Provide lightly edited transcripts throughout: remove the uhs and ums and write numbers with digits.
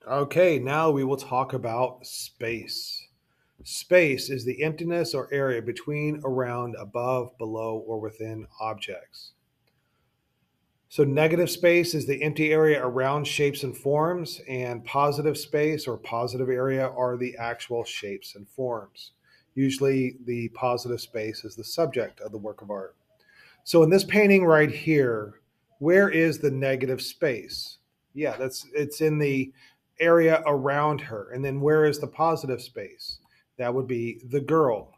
Okay, now we will talk about space. Space is the emptiness or area between, around, above, below, or within objects. So, negative space is the empty area around shapes and forms, and positive space or positive area are the actual shapes and forms. Usually, the positive space is the subject of the work of art. So, in this painting right here, where is the negative space? Yeah, that's it's in the area around her. And then where is the positive space? That would be the girl.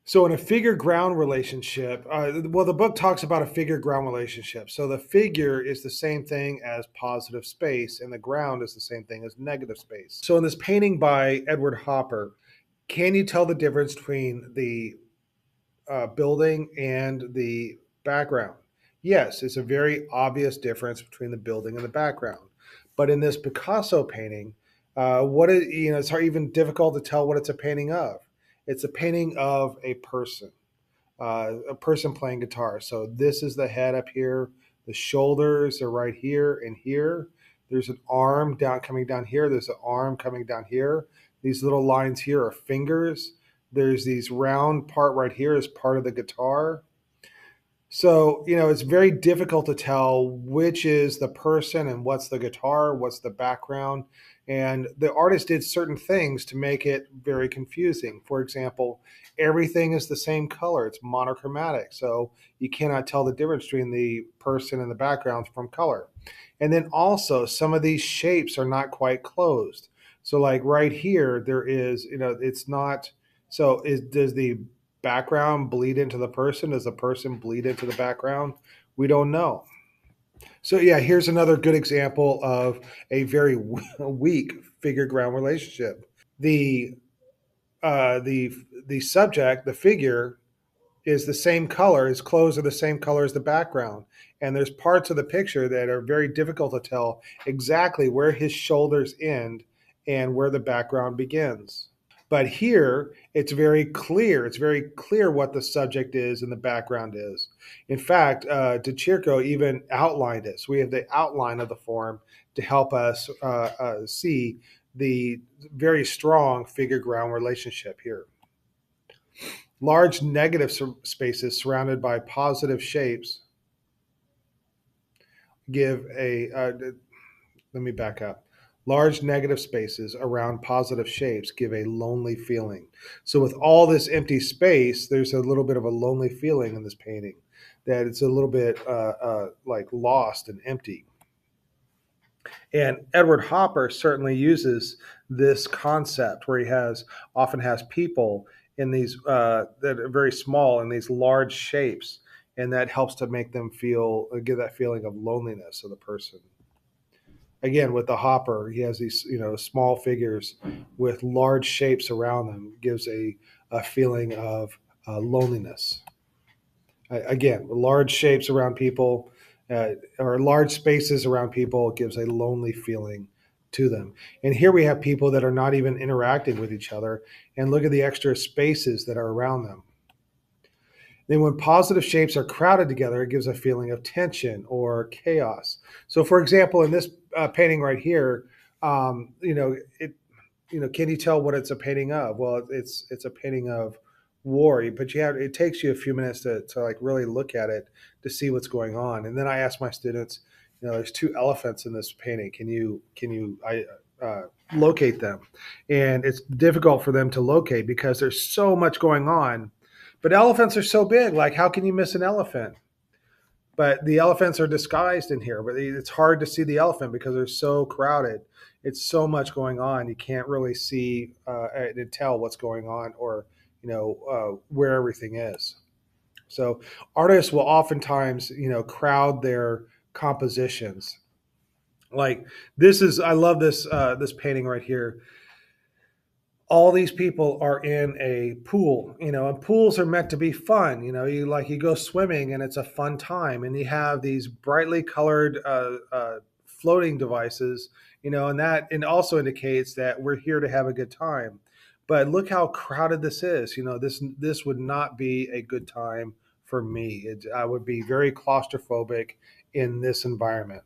So in a figure ground relationship, well, the book talks about a figure ground relationship. So the figure is the same thing as positive space, and the ground is the same thing as negative space. So in this painting by Edward Hopper, can you tell the difference between the building and the background? Yes, it's a very obvious difference between the building and the background. But in this Picasso painting, what is it's hard, even difficult to tell what it's a painting of. It's a painting of a person playing guitar. So this is the head up here. The shoulders are right here and here. There's an arm down coming down here. There's an arm coming down here. These little lines here are fingers. There's these round part right here is part of the guitar. So, it's very difficult to tell which is the person and what's the guitar, what's the background. And the artist did certain things to make it very confusing. For example, everything is the same color, it's monochromatic. So you cannot tell the difference between the person and the background from color. And then also, some of these shapes are not quite closed. So, like right here, there is, it's not. So, does the background bleed into the person? Does the person bleed into the background? We don't know. So yeah, here's another good example of a very weak figure ground relationship. The the subject, the figure, is the same color. His clothes are the same color as the background, and there's parts of the picture that are very difficult to tell exactly where his shoulders end and where the background begins. But here, it's very clear. It's very clear what the subject is and the background is. In fact, De Chirico even outlined it. So we have the outline of the form to help us see the very strong figure ground relationship here. Large negative spaces surrounded by positive shapes give let me back up. Large negative spaces around positive shapes give a lonely feeling. So, with all this empty space, there's a little bit of a lonely feeling in this painting, that it's a little bit like lost and empty. And Edward Hopper certainly uses this concept where he often has people in these that are very small in these large shapes, and that helps to make them give that feeling of loneliness of the person. Again, with the Hopper, he has these small figures with large shapes around them, gives a feeling of loneliness. Again, large shapes around people or large spaces around people gives a lonely feeling to them. And here we have people that are not even interacting with each other, and look at the extra spaces that are around them. Then, when positive shapes are crowded together, it gives a feeling of tension or chaos. So, for example, in this painting right here, it can you tell what it's a painting of? Well, it's a painting of war, but it takes you a few minutes to like really look at it to see what's going on. And then I ask my students, there's two elephants in this painting. Can you locate them? And it's difficult for them to locate because there's so much going on. But elephants are so big. Like, how can you miss an elephant? But the elephants are disguised in here. But it's hard to see the elephant because they're so crowded. It's so much going on. You can't really see and tell what's going on, or where everything is. So artists will oftentimes crowd their compositions. Like, I love this painting right here. All these people are in a pool, and pools are meant to be fun. You go swimming and it's a fun time, and you have these brightly colored floating devices, and also indicates that we're here to have a good time. But look how crowded this is. This would not be a good time for me. I would be very claustrophobic in this environment.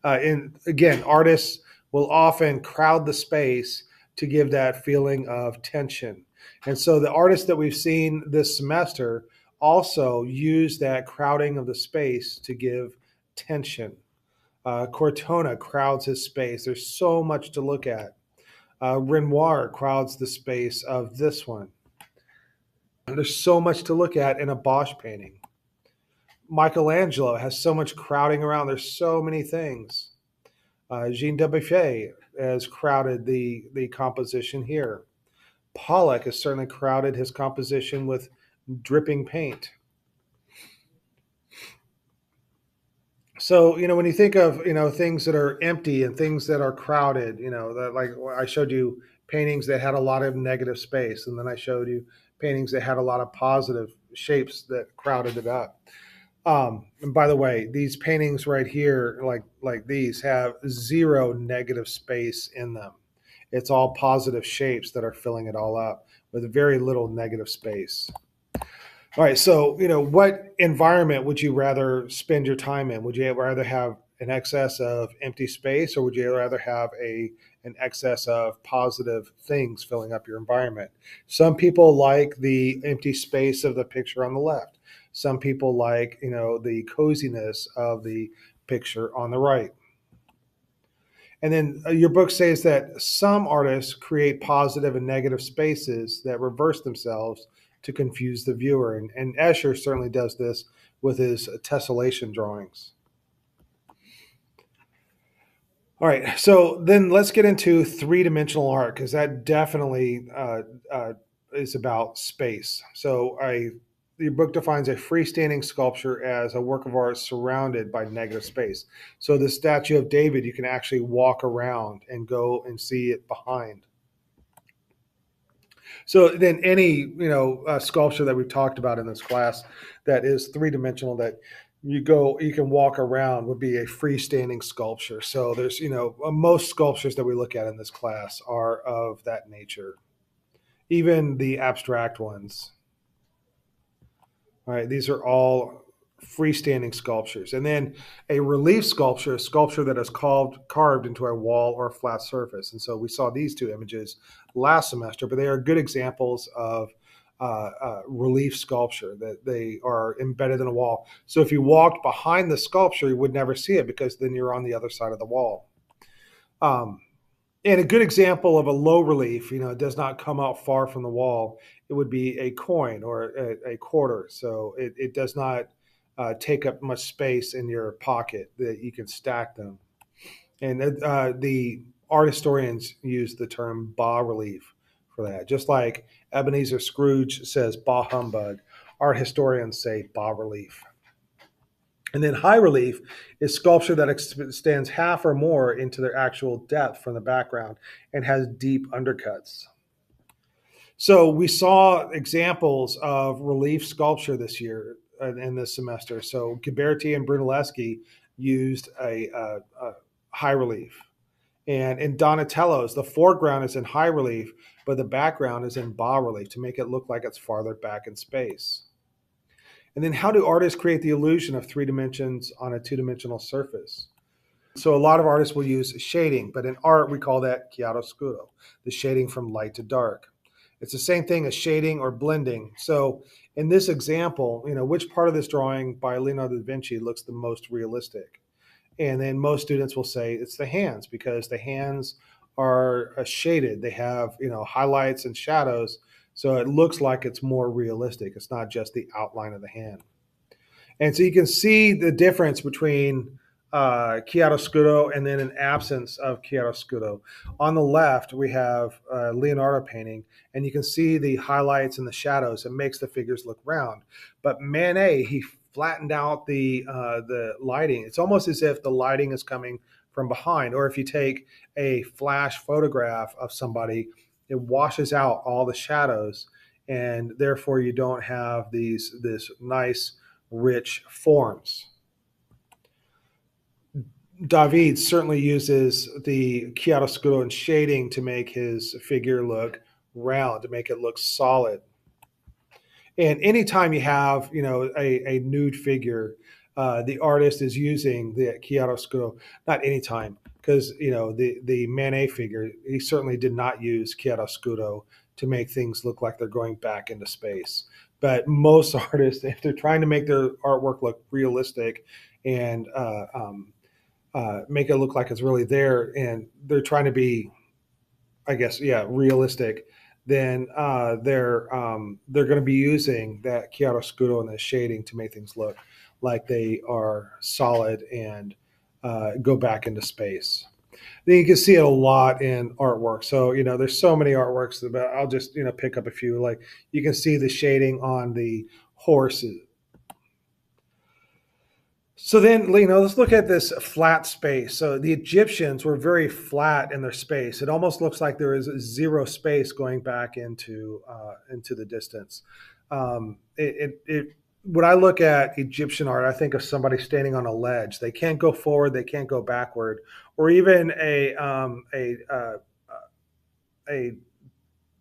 And again, artists will often crowd the space to give that feeling of tension. And so the artists that we've seen this semester also use that crowding of the space to give tension. Cortona crowds his space. There's so much to look at. Renoir crowds the space of this one. There's so much to look at in a Bosch painting. Michelangelo has so much crowding around. There's so many things. Jean Dubuffet has crowded the composition here. Pollock has certainly crowded his composition with dripping paint. So, when you think of, things that are empty and things that are crowded, that, like I showed you paintings that had a lot of negative space, and then I showed you paintings that had a lot of positive shapes that crowded it up. And by the way, these paintings right here, like these, have zero negative space in them. It's all positive shapes that are filling it all up with very little negative space. All right, so what environment would you rather spend your time in? Would you rather have an excess of empty space, or would you rather have an excess of positive things filling up your environment? Some people like the empty space of the picture on the left. Some people like the coziness of the picture on the right. And then your book says that some artists create positive and negative spaces that reverse themselves to confuse the viewer. And Escher certainly does this with his tessellation drawings. All right, so then let's get into three-dimensional art, because that definitely is about space. So your book defines a freestanding sculpture as a work of art surrounded by negative space. So the statue of David, you can actually walk around and go and see it behind. So then any sculpture that we've talked about in this class that is three-dimensional, that you can walk around, would be a freestanding sculpture. So there's most sculptures that we look at in this class are of that nature, even the abstract ones. All right, these are all freestanding sculptures. And then a relief sculpture, a sculpture that is carved into a wall or a flat surface. And so we saw these two images last semester, but they are good examples of relief sculpture, that they are embedded in a wall. So if you walked behind the sculpture, you would never see it, because then you're on the other side of the wall. And a good example of a low relief, it does not come out far from the wall. It would be a coin or a quarter. So it does not take up much space in your pocket, that you can stack them. And the art historians use the term bas relief for that. Just like Ebenezer Scrooge says bah humbug, art historians say bas relief. And then high relief is sculpture that extends half or more into their actual depth from the background and has deep undercuts. So we saw examples of relief sculpture this year in this semester. So Ghiberti and Brunelleschi used a high relief. And in Donatello's, the foreground is in high relief, but the background is in bas relief to make it look like it's farther back in space. And then how do artists create the illusion of three dimensions on a two-dimensional surface? So a lot of artists will use shading, but in art we call that chiaroscuro, the shading from light to dark. It's the same thing as shading or blending. So in this example, which part of this drawing by Leonardo da Vinci looks the most realistic? And then most students will say it's the hands, because the hands are shaded. They have, highlights and shadows. So it looks like it's more realistic. It's not just the outline of the hand. And so you can see the difference between chiaroscuro and then an absence of chiaroscuro. On the left, we have a Leonardo painting, and you can see the highlights and the shadows. It makes the figures look round. But Manet, he flattened out the lighting. It's almost as if the lighting is coming from behind. Or if you take a flash photograph of somebody, it washes out all the shadows, and therefore you don't have this nice, rich forms. David certainly uses the chiaroscuro and shading to make his figure look round, to make it look solid. And anytime you have, a nude figure, the artist is using the chiaroscuro, not anytime, because the Manet figure, he certainly did not use chiaroscuro to make things look like they're going back into space. But most artists, if they're trying to make their artwork look realistic and make it look like it's really there, and they're trying to be, I guess, yeah, realistic, then they're going to be using that chiaroscuro and the shading to make things look like they are solid and go back into space. Then you can see it a lot in artwork. So there's so many artworks, but I'll just pick up a few. Like you can see the shading on the horses. So then, let's look at this flat space. So the Egyptians were very flat in their space. It almost looks like there is zero space going back into the distance. When I look at Egyptian art, I think of somebody standing on a ledge. They can't go forward, they can't go backward, or even a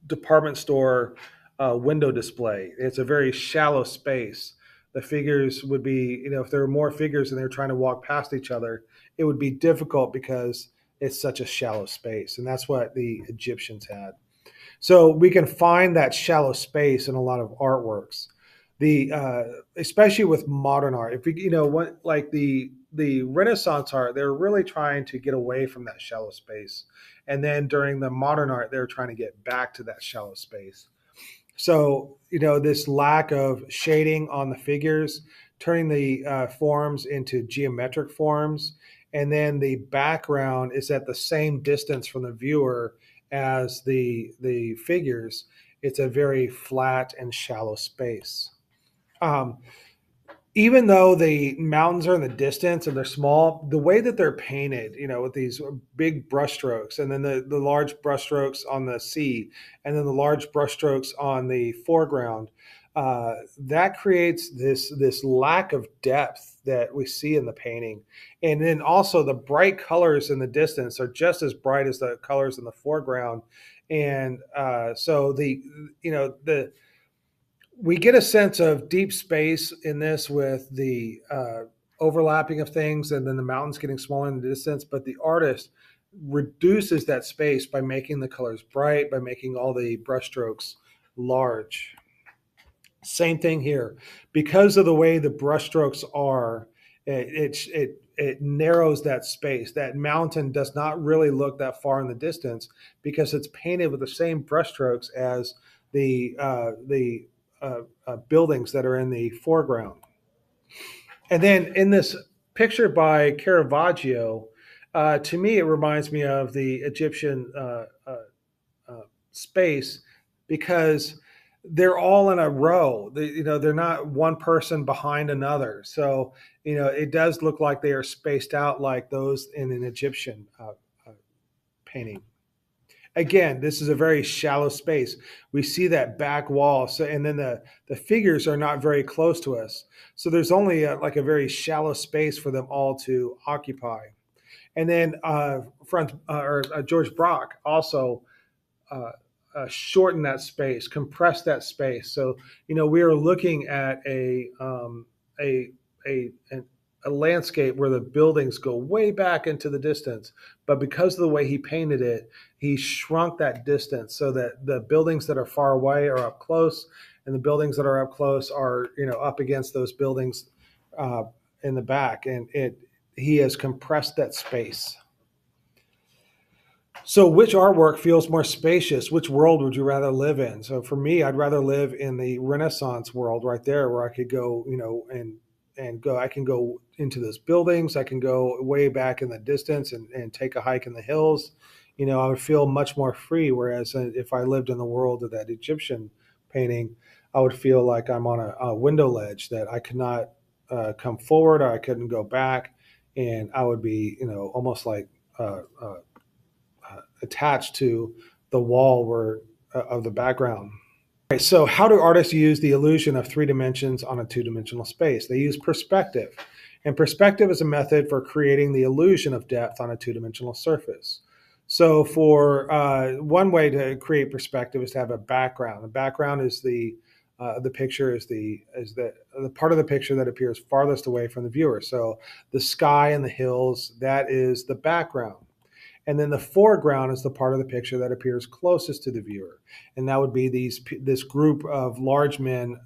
department store window display. It's a very shallow space. The figures would be, if there were more figures and they're trying to walk past each other, it would be difficult because it's such a shallow space. And that's what the Egyptians had. So we can find that shallow space in a lot of artworks. Especially with modern art, if we, like the Renaissance art, they're really trying to get away from that shallow space. And then during the modern art, they're trying to get back to that shallow space. So, this lack of shading on the figures, turning the forms into geometric forms, and then the background is at the same distance from the viewer as the figures. It's a very flat and shallow space. Even though the mountains are in the distance and they're small, the way that they're painted, with these big brushstrokes, and then the large brushstrokes on the sea, and then the large brushstrokes on the foreground, that creates this lack of depth that we see in the painting. And then also the bright colors in the distance are just as bright as the colors in the foreground. And so we get a sense of deep space in this with the overlapping of things and then the mountains getting smaller in the distance. But the artist reduces that space by making the colors bright, by making all the brushstrokes large. Same thing here. Because of the way the brushstrokes are, it narrows that space. That mountain does not really look that far in the distance because it's painted with the same brushstrokes as the buildings that are in the foreground. And then in this picture by Caravaggio, to me, it reminds me of the Egyptian space because they're all in a row. They're not one person behind another. So, it does look like they are spaced out like those in an Egyptian painting. Again, this is a very shallow space. We see that back wall, so and then the figures are not very close to us. So there's only like a very shallow space for them all to occupy. And then George Braque also shortened that space, compressed that space. So we are looking at a landscape where the buildings go way back into the distance, but because of the way he painted it, he shrunk that distance so that the buildings that are far away are up close, and the buildings that are up close are up against those buildings in the back, and he has compressed that space. So which artwork feels more spacious? Which world would you rather live in? So for me, I'd rather live in the Renaissance world right there, where I could go, I can go into those buildings. I can go way back in the distance and take a hike in the hills. I would feel much more free. Whereas if I lived in the world of that Egyptian painting, I would feel like I'm on a window ledge that I could not come forward, or I couldn't go back, and I would be, almost like attached to the wall of the background. Okay, so how do artists use the illusion of 3 dimensions on a 2-dimensional space? They use perspective. And perspective is a method for creating the illusion of depth on a 2-dimensional surface. So for one way to create perspective is to have a background. The background is the the picture is the part of the picture that appears farthest away from the viewer. So the sky and the hills, that is the background. And then the foreground is the part of the picture that appears closest to the viewer. And that would be this group of large men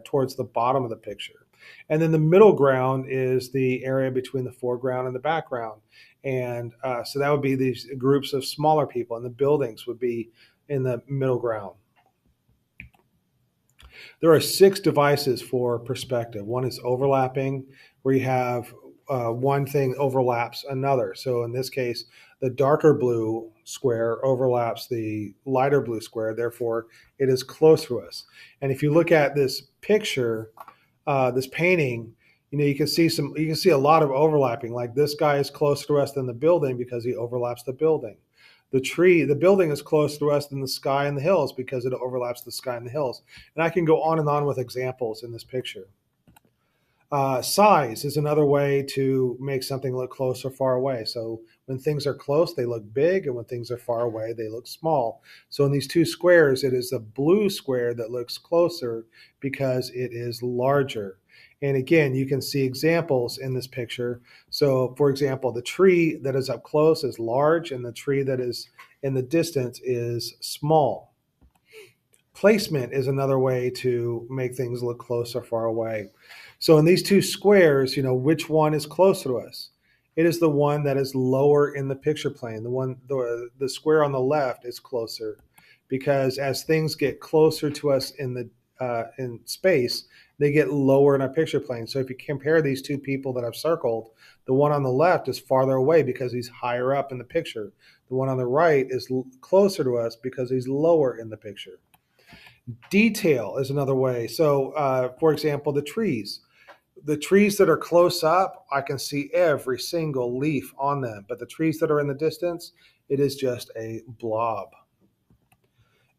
towards the bottom of the picture. And then the middle ground is the area between the foreground and the background. And so that would be these groups of smaller people, and the buildings would be in the middle ground. There are 6 devices for perspective. One is overlapping, where you have one thing overlaps another. So in this case, the darker blue square overlaps the lighter blue square. Therefore, it is close to us. And if you look at this picture, this painting, you can see a lot of overlapping. Like this guy is closer to us than the building because he overlaps the building. The building is closer to us than the sky and the hills because it overlaps the sky and the hills. And I can go on and on with examples in this picture. Size is another way to make something look close or far away. So when things are close, they look big, and when things are far away, they look small. So in these 2 squares, it is the blue square that looks closer because it is larger. And again, you can see examples in this picture. So for example, the tree that is up close is large, and the tree that is in the distance is small. Placement is another way to make things look close or far away. So in these 2 squares, which one is closer to us? It is the one that is lower in the picture plane. The square on the left is closer, because as things get closer to us in space, they get lower in our picture plane. So if you compare these 2 people that I've circled, the one on the left is farther away because he's higher up in the picture. The one on the right is closer to us because he's lower in the picture. Detail is another way. So, for example, the trees. The trees that are close up, I can see every single leaf on them. But the trees that are in the distance, it is just a blob.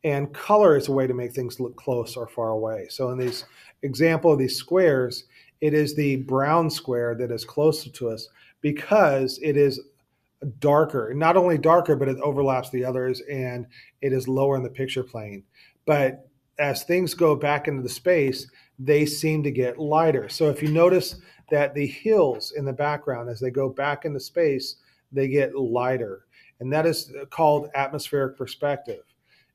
And color is a way to make things look close or far away. So in this example of these squares, it is the brown square that is closer to us because it is darker. Not only darker, but it overlaps the others, and it is lower in the picture plane. But as things go back into the space, they seem to get lighter. So if you notice that the hills in the background, as they go back into space, they get lighter. And that is called atmospheric perspective.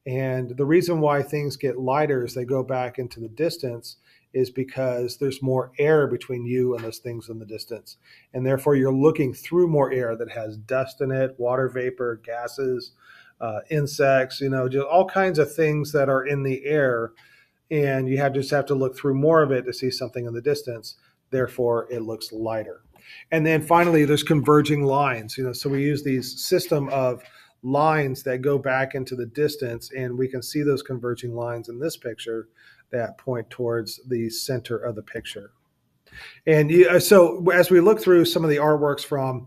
And the reason why things get lighter as they go back into the distance is because there's more air between you and those things in the distance. And therefore, you're looking through more air that has dust in it, water vapor, gases, insects, just all kinds of things that are in the air. And you just have to look through more of it to see something in the distance. Therefore, it looks lighter. And then finally, there's converging lines. So we use these system of lines that go back into the distance, and we can see those converging lines in this picture that point towards the center of the picture. And so as we look through some of the artworks from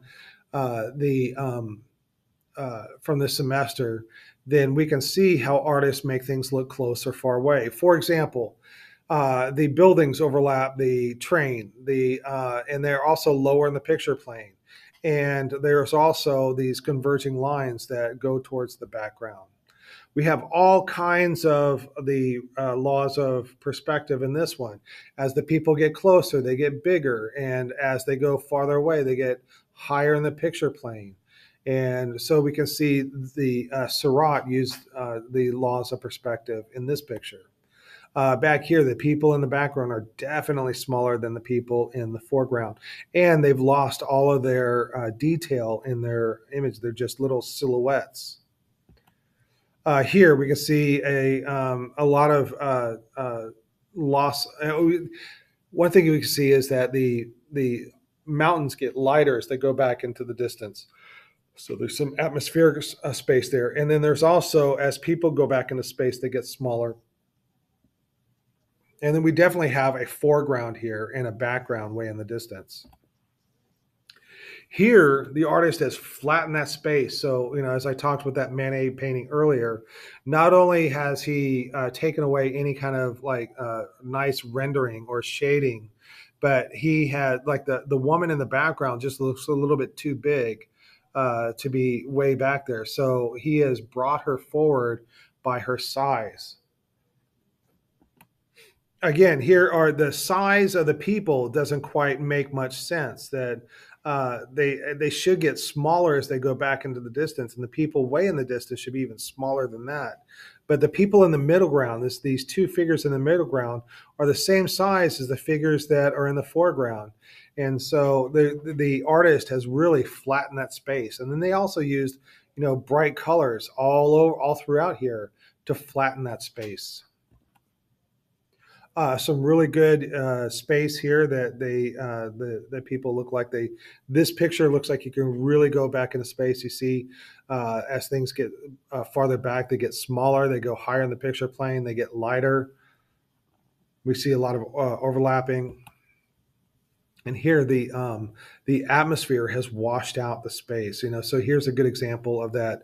the semester, then we can see how artists make things look close or far away. For example, the buildings overlap the train, and they're also lower in the picture plane. And there's also these converging lines that go towards the background. We have all kinds of the laws of perspective in this one. As the people get closer, they get bigger. And as they go farther away, they get higher in the picture plane. And so we can see the Seurat used the laws of perspective in this picture. Back here, the people in the background are definitely smaller than the people in the foreground. And they've lost all of their detail in their image. They're just little silhouettes. Here we can see a lot of loss. One thing we can see is that the mountains get lighter as they go back into the distance. So there's some atmospheric space there. And then there's also, as people go back into space, they get smaller. And then we definitely have a foreground here and a background way in the distance. Here, the artist has flattened that space. So, as I talked with that Manet painting earlier, not only has he taken away any kind of nice rendering or shading, but he had the woman in the background just looks a little bit too big to be way back there. So he has brought her forward by her size. again, here are the size of the people doesn't quite make much sense. That they should get smaller as they go back into the distance, and the people way in the distance should be even smaller than that. But the people in the middle ground, these two figures in the middle ground, are the same size as the figures that are in the foreground. And so the artist has really flattened that space. And then they also used, bright colors all throughout here to flatten that space. Some really good space here that the people look like they. This picture looks like you can really go back into space. You see, as things get farther back, they get smaller. They go higher in the picture plane. They get lighter. We see a lot of overlapping. And here the atmosphere has washed out the space. So here's a good example of that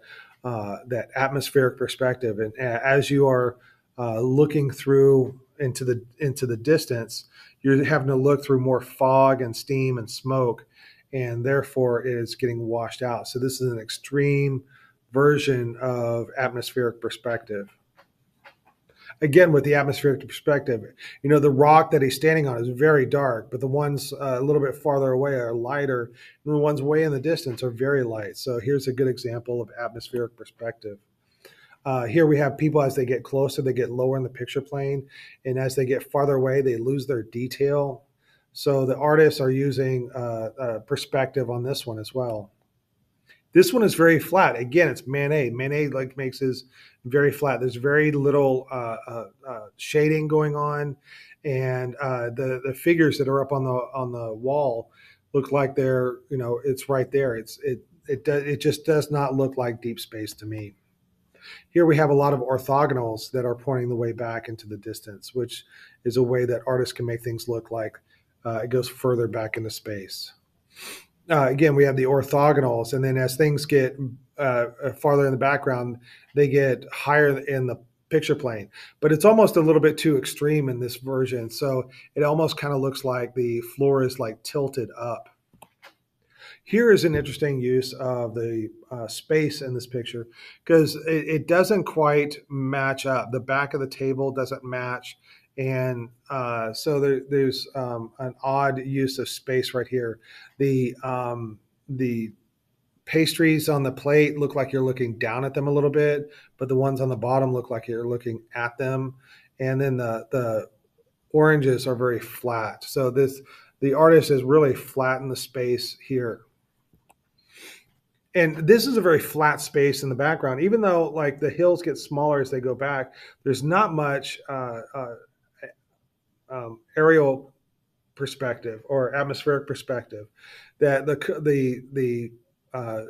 atmospheric perspective. And as you are looking through into the distance, you're having to look through more fog and steam and smoke, and therefore it is getting washed out. So this is an extreme version of atmospheric perspective. Again, with the atmospheric perspective, the rock that he's standing on is very dark, but the ones a little bit farther away are lighter, and the ones way in the distance are very light. So here's a good example of atmospheric perspective. Here we have people as they get closer, they get lower in the picture plane, and as they get farther away, they lose their detail. So the artists are using perspective on this one as well. This one is very flat. Again, it's Manet. Manet makes his very flat. There's very little shading going on, and the figures that are up on the wall look like they're it's right there. It just does not look like deep space to me. Here we have a lot of orthogonals that are pointing the way back into the distance, which is a way that artists can make things look like it goes further back into space. Again, we have the orthogonals, and then as things get farther in the background, they get higher in the picture plane. But it's almost a little bit too extreme in this version, so it almost kind of looks like the floor is like tilted up. Here is an interesting use of the space in this picture because it doesn't quite match up. The back of the table doesn't match. And so there's an odd use of space right here. The pastries on the plate look like you're looking down at them a little bit, but the ones on the bottom look like you're looking at them. And then the oranges are very flat. So the artist has really flattened the space here. And this is a very flat space in the background. Even though like the hills get smaller as they go back, there's not much aerial perspective or atmospheric perspective. That the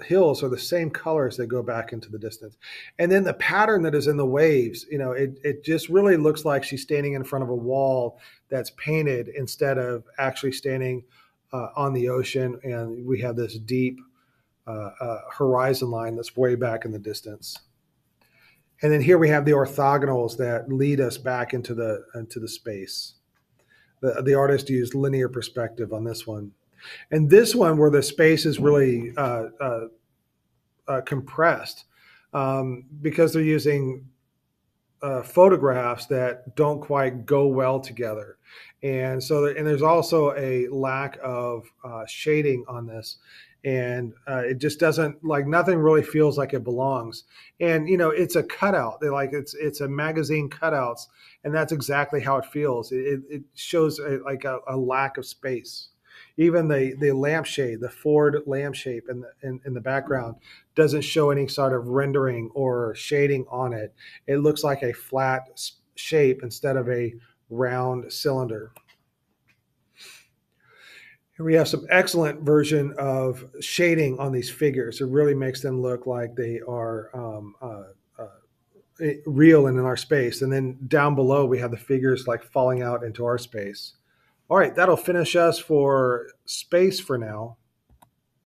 hills are the same color as they go back into the distance. And then the pattern that is in the waves, it just really looks like she's standing in front of a wall that's painted instead of actually standing on the ocean. And we have this deep horizon line that's way back in the distance. And then here we have the orthogonals that lead us back into the space. The artist used linear perspective on this one. And this one where the space is really compressed because they're using photographs that don't quite go well together. And so, and there's also a lack of shading on this. And it just doesn't like nothing really feels like it belongs. And it's a cutout. They it's a magazine cutouts, and that's exactly how it feels. It shows a lack of space. Even the lampshade, the Ford lampshade in the background, doesn't show any sort of rendering or shading on it. It looks like a flat shape instead of a round cylinder. Here we have some excellent version of shading on these figures. It really makes them look like they are real and in our space. And then down below, we have the figures like falling out into our space. All right, that'll finish us for space for now.